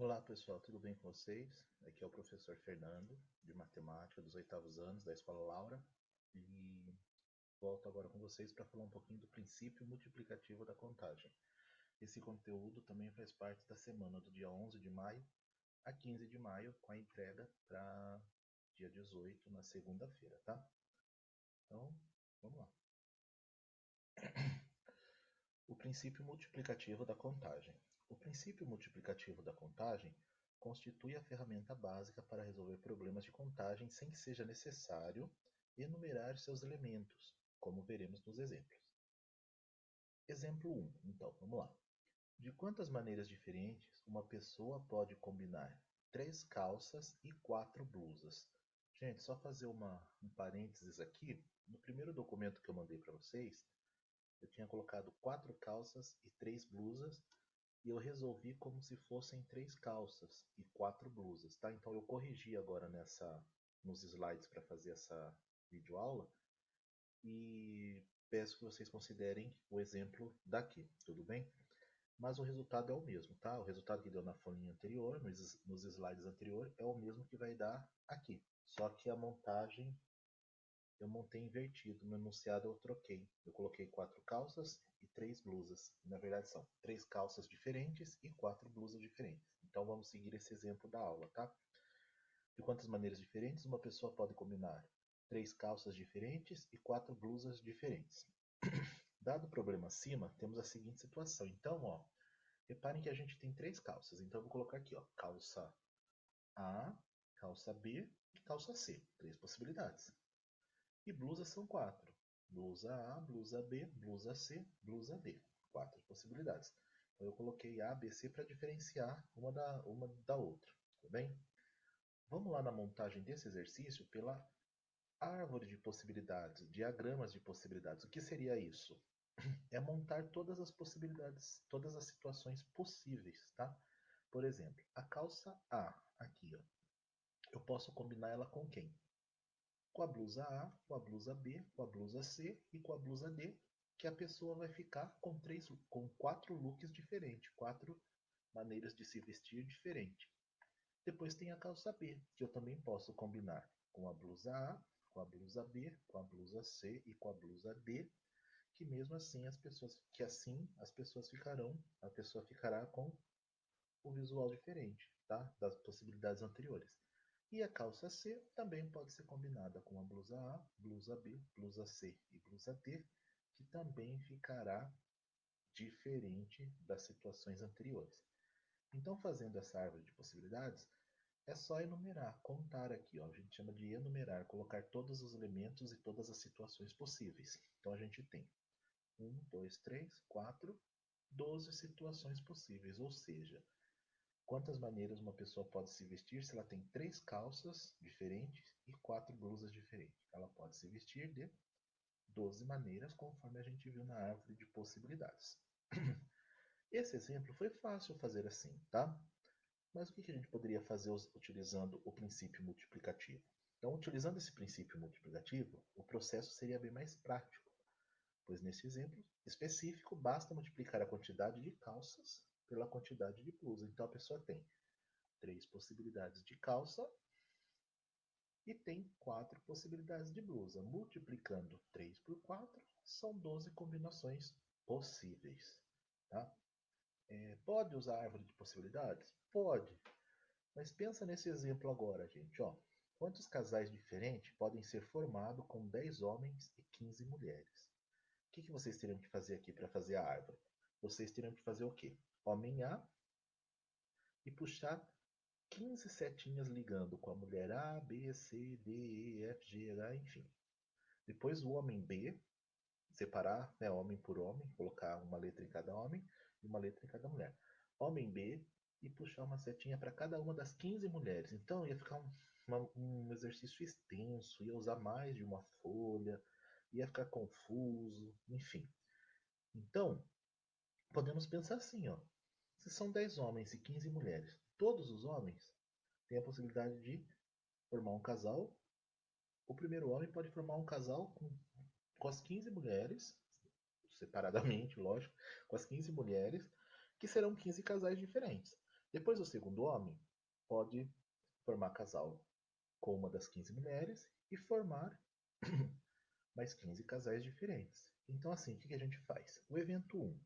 Olá pessoal, tudo bem com vocês? Aqui é o professor Fernando, de matemática dos 8º anos da Escola Laura, e volto agora com vocês para falar um pouquinho do princípio multiplicativo da contagem. Esse conteúdo também faz parte da semana do dia 11 de maio a 15 de maio, com a entrega para dia 18, na segunda-feira, tá? Então, vamos lá. O princípio multiplicativo da contagem. O princípio multiplicativo da contagem constitui a ferramenta básica para resolver problemas de contagem sem que seja necessário enumerar seus elementos, como veremos nos exemplos. Exemplo 1. Então, vamos lá. De quantas maneiras diferentes uma pessoa pode combinar 3 calças e 4 blusas? Gente, só fazer um parênteses aqui. No primeiro documento que eu mandei para vocês, eu tinha colocado 4 calças e 3 blusas, e eu resolvi como se fossem 3 calças e 4 blusas, tá? Então eu corrigi agora nos slides para fazer essa videoaula, e peço que vocês considerem o exemplo daqui, tudo bem? Mas o resultado é o mesmo, tá? O resultado que deu na folhinha anterior, nos slides anteriores, é o mesmo que vai dar aqui. Só que a montagem eu montei invertido. No enunciado eu troquei. Eu coloquei 4 calças e 3 blusas. Na verdade são 3 calças diferentes e 4 blusas diferentes. Então vamos seguir esse exemplo da aula, tá? De quantas maneiras diferentes uma pessoa pode combinar 3 calças diferentes e 4 blusas diferentes? Dado o problema acima, temos a seguinte situação. Então, ó, reparem que a gente tem 3 calças. Então eu vou colocar aqui, ó, calça A, calça B e calça C. 3 possibilidades. E blusas são 4. Blusa A, blusa B, blusa C, blusa D. 4 possibilidades. Então eu coloquei A, B, C para diferenciar uma da outra. Tudo bem? Vamos lá na montagem desse exercício pela árvore de possibilidades, diagramas de possibilidades. O que seria isso? É montar todas as possibilidades, todas as situações possíveis, tá? Por exemplo, a calça A, aqui, ó. Eu posso combinar ela com quem? Com a blusa A, com a blusa B, com a blusa C e com a blusa D, que a pessoa vai ficar com 4 looks diferentes, 4 maneiras de se vestir diferentes. Depois tem a calça B, que eu também posso combinar com a blusa A, com a blusa B, com a blusa C e com a blusa D, que mesmo assim as pessoas ficarão, a pessoa ficará com o visual diferente, tá? Das possibilidades anteriores. E a calça C também pode ser combinada com a blusa A, blusa B, blusa C e blusa D, que também ficará diferente das situações anteriores. Então, fazendo essa árvore de possibilidades, é só enumerar, contar aqui, ó, a gente chama de enumerar, colocar todos os elementos e todas as situações possíveis. Então a gente tem 1, 2, 3, 4, 12 situações possíveis, ou seja, quantas maneiras uma pessoa pode se vestir se ela tem 3 calças diferentes e 4 blusas diferentes? Ela pode se vestir de 12 maneiras, conforme a gente viu na árvore de possibilidades. Esse exemplo foi fácil fazer assim, tá? Mas o que a gente poderia fazer utilizando o princípio multiplicativo? Então, utilizando esse princípio multiplicativo, o processo seria bem mais prático, pois nesse exemplo específico, basta multiplicar a quantidade de calças pela quantidade de blusa. Então, a pessoa tem 3 possibilidades de calça e tem 4 possibilidades de blusa. Multiplicando 3 por 4, são 12 combinações possíveis. Tá? Pode usar a árvore de possibilidades? Pode. Mas pensa nesse exemplo agora, gente. Ó. Quantos casais diferentes podem ser formados com 10 homens e 15 mulheres? O que vocês teriam que fazer aqui para fazer a árvore? Vocês teriam que fazer o quê? Homem A e puxar 15 setinhas ligando com a mulher A, B, C, D, E, F, G, H, enfim. Depois o homem B, separar, né, homem por homem, colocar uma letra em cada homem e uma letra em cada mulher. Homem B e puxar uma setinha para cada uma das 15 mulheres. Então ia ficar um exercício extenso, ia usar mais de uma folha, ia ficar confuso, enfim. Então, podemos pensar assim, ó. Se são 10 homens e 15 mulheres, todos os homens têm a possibilidade de formar um casal. O primeiro homem pode formar um casal com as 15 mulheres, separadamente, lógico, com as 15 mulheres, que serão 15 casais diferentes. Depois o segundo homem pode formar casal com uma das 15 mulheres e formar mais 15 casais diferentes. Então, assim, o que a gente faz? O evento 1,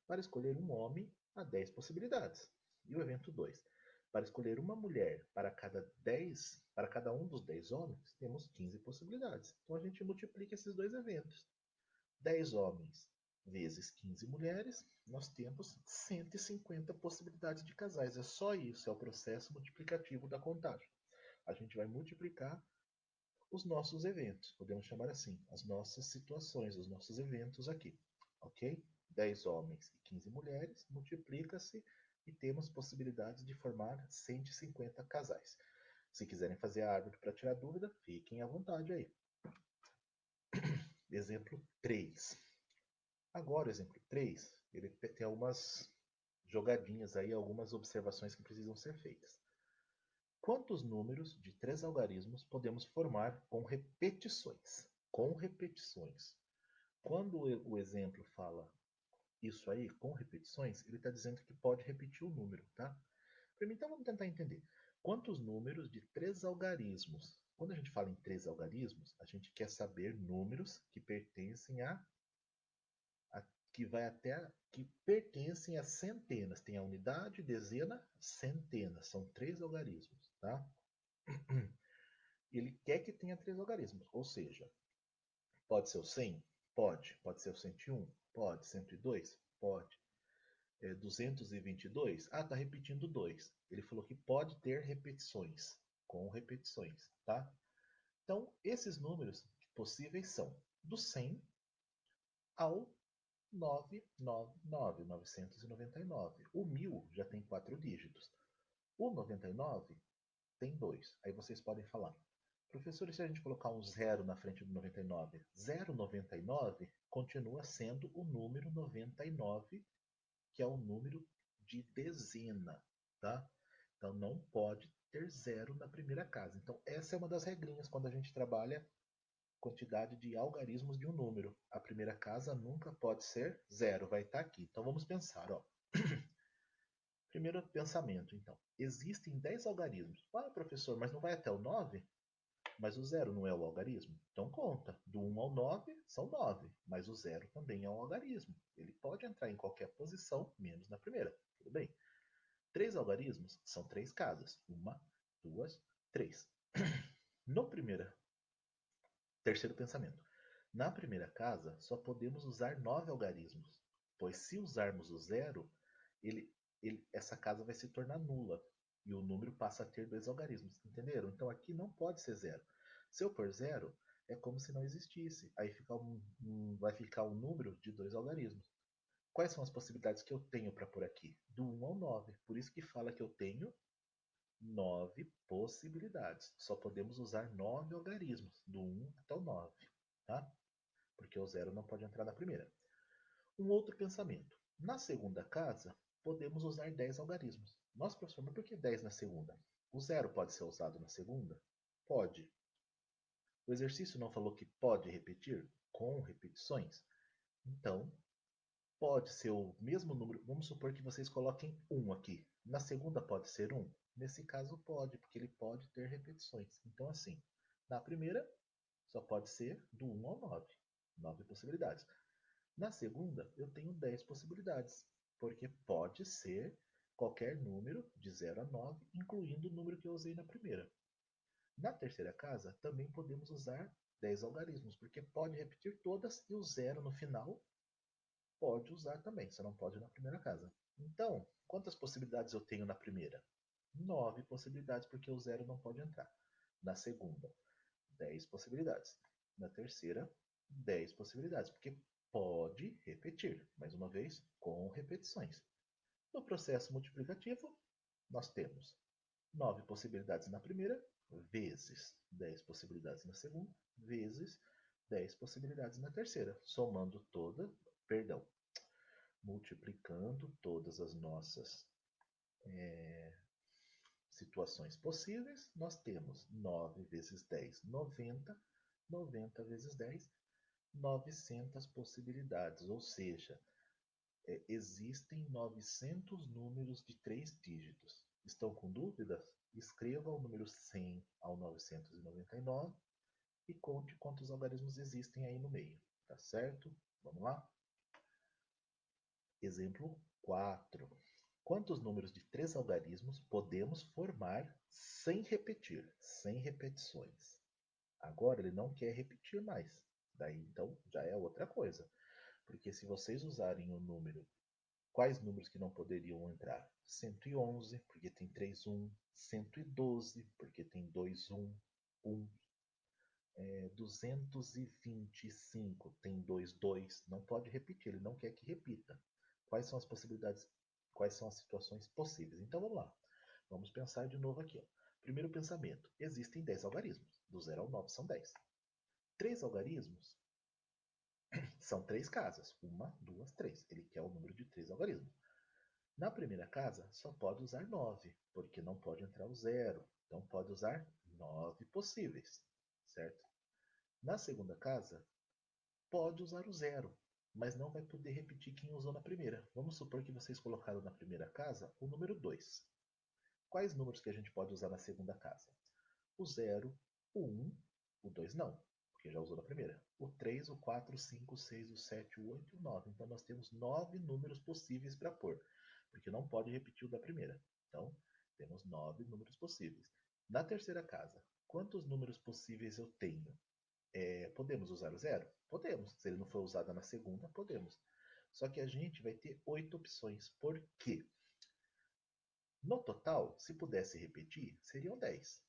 para escolher um homem, há 10 possibilidades. E o evento 2, para escolher uma mulher para cada um dos 10 homens, temos 15 possibilidades. Então a gente multiplica esses dois eventos. 10 homens vezes 15 mulheres, nós temos 150 possibilidades de casais. É só isso, é o processo multiplicativo da contagem. A gente vai multiplicar os nossos eventos, podemos chamar assim, as nossas situações, os nossos eventos aqui, ok? 10 homens e 15 mulheres, multiplica-se e temos possibilidades de formar 150 casais. Se quiserem fazer a árvore para tirar dúvida, fiquem à vontade aí. Exemplo 3. Agora, o exemplo 3, ele tem algumas jogadinhas aí, algumas observações que precisam ser feitas. Quantos números de 3 algarismos podemos formar com repetições? Com repetições. Quando o exemplo fala isso aí, com repetições, ele está dizendo que pode repetir o número, tá? Então vamos tentar entender. Quantos números de 3 algarismos? Quando a gente fala em 3 algarismos, a gente quer saber números que pertencem que vai até que pertencem a centenas. Tem a unidade, dezena, centenas. São 3 algarismos, tá? Ele quer que tenha 3 algarismos, ou seja, pode ser o 100? Pode. Pode ser o 101? Pode. 102? Pode. 222? Ah, está repetindo 2. Ele falou que pode ter repetições, com repetições, tá? Então, esses números possíveis são do 100 ao 999, 999. O 1000 já tem 4 dígitos. O 99 tem 2. Aí vocês podem falar, professor, e se a gente colocar um zero na frente do 99? 099 continua sendo o número 99, que é o número de dezena, tá? Então não pode ter zero na primeira casa. Então essa é uma das regrinhas quando a gente trabalha quantidade de algarismos de um número. A primeira casa nunca pode ser zero, vai estar aqui. Então vamos pensar, ó. Primeiro pensamento, então. Existem 10 algarismos. Ah, professor, mas não vai até o 9? Mas o zero não é o algarismo? Então conta. Do 1 ao 9 são 9, mas o zero também é um algarismo. Ele pode entrar em qualquer posição, menos na primeira. Tudo bem? 3 algarismos são 3 casas. 1, 2, 3. No terceiro pensamento. Na primeira casa, só podemos usar 9 algarismos, pois se usarmos o zero, essa casa vai se tornar nula e o número passa a ter 2 algarismos. Entenderam? Então aqui não pode ser zero. Se eu pôr zero, é como se não existisse. Aí vai ficar um número de 2 algarismos. Quais são as possibilidades que eu tenho para pôr aqui? Do 1 ao 9. Por isso que fala que eu tenho 9 possibilidades. Só podemos usar 9 algarismos, do 1 até o 9. Tá? Porque o zero não pode entrar na primeira. Um outro pensamento. Na segunda casa, podemos usar 10 algarismos. Nossa, professor, mas por que 10 na segunda? O zero pode ser usado na segunda? Pode. O exercício não falou que pode repetir com repetições? Então, pode ser o mesmo número. Vamos supor que vocês coloquem 1 aqui. Na segunda pode ser 1? Nesse caso pode, porque ele pode ter repetições. Então, assim, na primeira só pode ser do 1 ao 9. 9 possibilidades. Na segunda, eu tenho 10 possibilidades, porque pode ser qualquer número de 0 a 9, incluindo o número que eu usei na primeira. Na terceira casa, também podemos usar 10 algarismos, porque pode repetir todas e o zero no final pode usar também, só não pode na primeira casa. Então, quantas possibilidades eu tenho na primeira? 9 possibilidades, porque o zero não pode entrar. Na segunda, 10 possibilidades. Na terceira, 10 possibilidades, porque pode repetir, mais uma vez, com repetições. No processo multiplicativo, nós temos 9 possibilidades na primeira, vezes 10 possibilidades na segunda, vezes 10 possibilidades na terceira, multiplicando todas as nossas situações possíveis, nós temos 9 vezes 10, 90, 90 vezes 10, 900 possibilidades, ou seja, existem 900 números de 3 dígitos. estão com dúvidas, escreva o número 100 ao 999 e conte quantos algarismos existem aí no meio, tá certo? Vamos lá? Exemplo 4. Quantos números de 3 algarismos podemos formar sem repetir, sem repetições? Agora ele não quer repetir mais. Daí então já é outra coisa. Porque se vocês usarem o número, quais números que não poderiam entrar? 111, porque tem 3 1, 112, porque tem 2 1, 1. 225 tem 2 2, não pode repetir, ele não quer que repita. Quais são as possibilidades, quais são as situações possíveis? Então vamos lá, vamos pensar de novo aqui. Ó. Primeiro pensamento, existem 10 algarismos, do 0 ao 9 são 10. 3 algarismos são 3 casas, 1, 2, 3, ele quer o número de 3 algarismos. Na primeira casa, só pode usar 9, porque não pode entrar o 0, então pode usar 9 possíveis, certo? Na segunda casa, pode usar o 0, mas não vai poder repetir quem usou na primeira. Vamos supor que vocês colocaram na primeira casa o número 2. Quais números que a gente pode usar na segunda casa? O 0, o 1, o 2 não, porque já usou na primeira. O 3, o 4, o 5, o 6, o 7, o 8 e o 9. Então nós temos 9 números possíveis para pôr, porque não pode repetir o da primeira. Então temos 9 números possíveis. Na terceira casa, quantos números possíveis eu tenho? Podemos usar o 0? Podemos. Se ele não for usado na segunda, podemos. Só que a gente vai ter 8 opções. Por quê? No total, se pudesse repetir, seriam 10.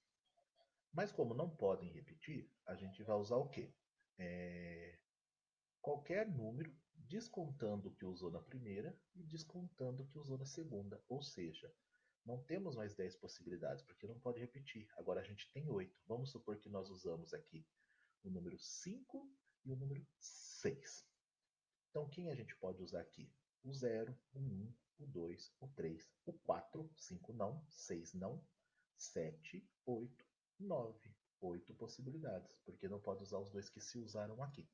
Mas como não podem repetir, a gente vai usar o quê? Qualquer número, descontando o que usou na primeira e descontando o que usou na segunda. Ou seja, não temos mais 10 possibilidades, porque não pode repetir. Agora a gente tem 8. Vamos supor que nós usamos aqui o número 5 e o número 6. Então, quem a gente pode usar aqui? O 0, o 1, o 2, o 3, o 4, 5 não, 6 não, 7, 8, 9. 8 possibilidades, porque não pode usar os dois que se usaram aqui.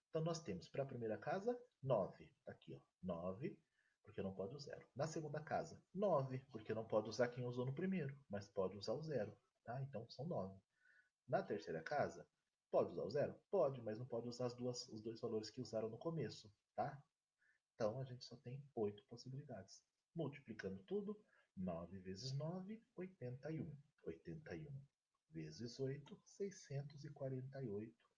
Então, nós temos para a primeira casa, 9. Está aqui, ó, 9, porque não pode o 0. Na segunda casa, 9, porque não pode usar quem usou no primeiro, mas pode usar o 0. Tá? Então, são 9. Na terceira casa, pode usar o 0? Pode, mas não pode usar os dois valores que usaram no começo, tá? Então a gente só tem 8 possibilidades. Multiplicando tudo, 9 vezes 9, 81. 81 vezes 8, 648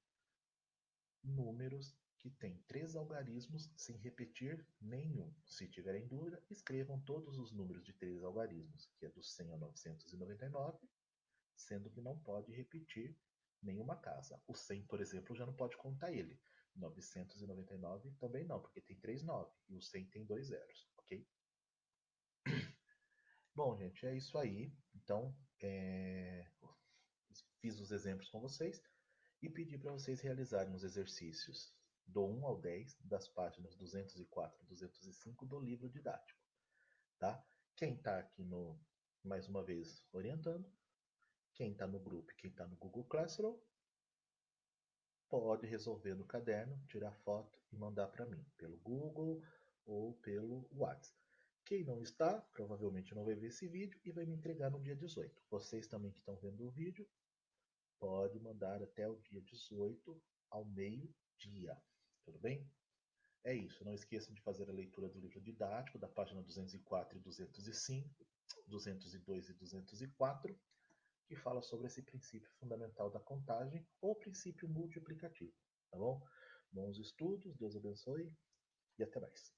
números que têm 3 algarismos sem repetir nenhum. Se tiverem dúvida, escrevam todos os números de 3 algarismos, que é do 100 ao 999, sendo que não pode repetir nenhuma casa. O 100, por exemplo, já não pode contar ele. 999 também não, porque tem 3 9 e o 100 tem 2 zeros, ok? Bom, gente, é isso aí. Então, fiz os exemplos com vocês e pedi para vocês realizarem os exercícios do 1 ao 10 das páginas 204 e 205 do livro didático, tá? Quem está aqui no, mais uma vez, orientando, quem está no grupo e quem está no Google Classroom, pode resolver no caderno, tirar foto e mandar para mim, pelo Google ou pelo WhatsApp. Quem não está, provavelmente não vai ver esse vídeo e vai me entregar no dia 18. Vocês também que estão vendo o vídeo, pode mandar até o dia 18 ao meio-dia. Tudo bem? É isso. Não esqueçam de fazer a leitura do livro didático, da página 204 e 205, 202 e 204, que fala sobre esse princípio fundamental da contagem ou princípio multiplicativo. Tá bom? Bons estudos, Deus abençoe e até mais.